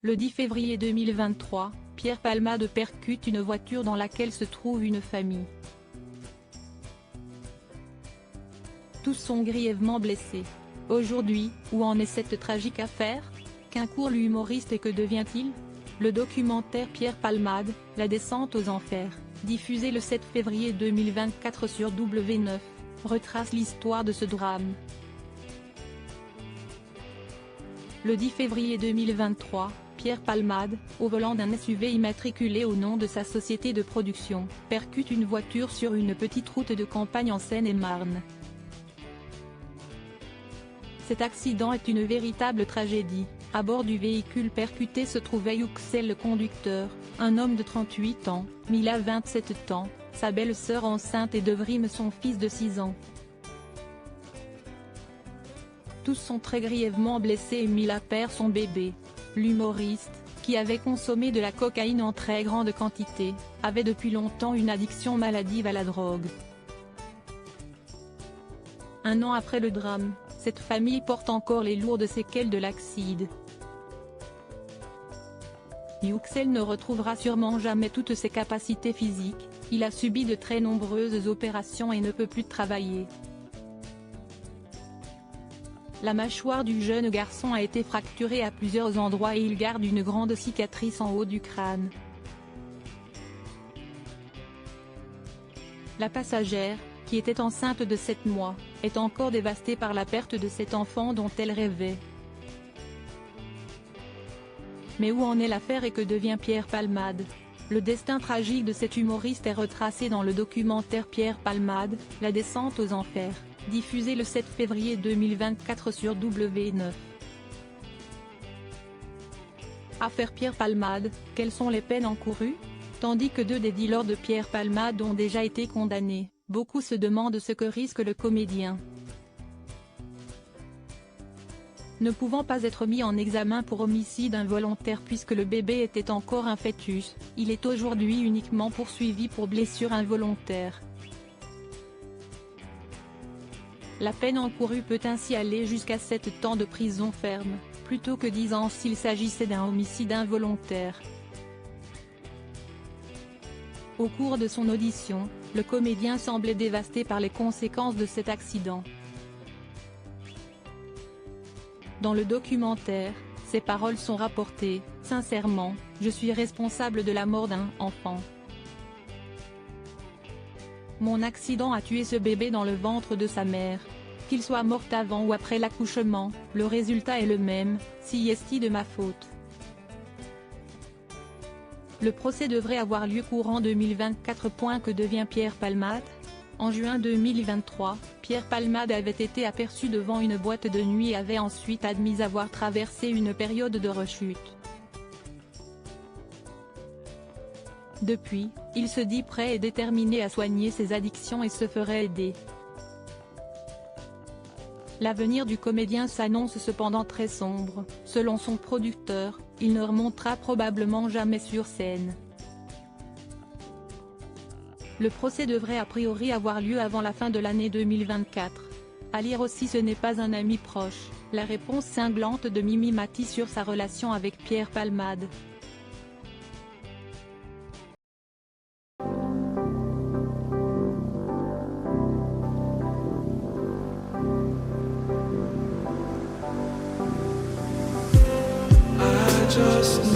Le 10 février 2023, Pierre Palmade percute une voiture dans laquelle se trouve une famille. Tous sont grièvement blessés. Aujourd'hui, où en est cette tragique affaire? Qu'incourt l'humoriste et que devient-il? Le documentaire Pierre Palmade, la descente aux enfers, diffusé le 7 février 2024 sur W9, retrace l'histoire de ce drame. Le 10 février 2023, Pierre Palmade, au volant d'un SUV immatriculé au nom de sa société de production, percute une voiture sur une petite route de campagne en Seine-et-Marne. Cet accident est une véritable tragédie. À bord du véhicule percuté se trouvait Yüksel le conducteur, un homme de 38 ans, Mila 27 ans, sa belle-sœur enceinte et Devrim son fils de 6 ans. Tous sont très grièvement blessés et Mila perd son bébé. L'humoriste, qui avait consommé de la cocaïne en très grande quantité, avait depuis longtemps une addiction maladive à la drogue. Un an après le drame, cette famille porte encore les lourdes séquelles de l'accident. Yüksel ne retrouvera sûrement jamais toutes ses capacités physiques, il a subi de très nombreuses opérations et ne peut plus travailler. La mâchoire du jeune garçon a été fracturée à plusieurs endroits et il garde une grande cicatrice en haut du crâne. La passagère, qui était enceinte de 7 mois, est encore dévastée par la perte de cet enfant dont elle rêvait. Mais où en est l'affaire et que devient Pierre Palmade? Le destin tragique de cet humoriste est retracé dans le documentaire Pierre Palmade, la descente aux enfers, diffusé le 7 février 2024 sur W9. Affaire Pierre Palmade, quelles sont les peines encourues? Tandis que 2 des dealers de Pierre Palmade ont déjà été condamnés, beaucoup se demandent ce que risque le comédien. Ne pouvant pas être mis en examen pour homicide involontaire puisque le bébé était encore un fœtus, il est aujourd'hui uniquement poursuivi pour blessure involontaire. La peine encourue peut ainsi aller jusqu'à 7 ans de prison ferme, plutôt que 10 ans s'il s'agissait d'un homicide involontaire. Au cours de son audition, le comédien semblait dévasté par les conséquences de cet accident. Dans le documentaire, ces paroles sont rapportées: « Sincèrement, je suis responsable de la mort d'un enfant. Mon accident a tué ce bébé dans le ventre de sa mère. Qu'il soit mort avant ou après l'accouchement, le résultat est le même, si est de ma faute. » Le procès devrait avoir lieu courant 2024. Que devient Pierre Palmade? En juin 2023, Pierre Palmade avait été aperçu devant une boîte de nuit et avait ensuite admis avoir traversé une période de rechute. Depuis, il se dit prêt et déterminé à soigner ses addictions et se ferait aider. L'avenir du comédien s'annonce cependant très sombre. Selon son producteur, il ne remontera probablement jamais sur scène. Le procès devrait a priori avoir lieu avant la fin de l'année 2024. À lire aussi Ce n'est pas un ami proche, la réponse cinglante de Mimi Mati sur sa relation avec Pierre Palmade. Just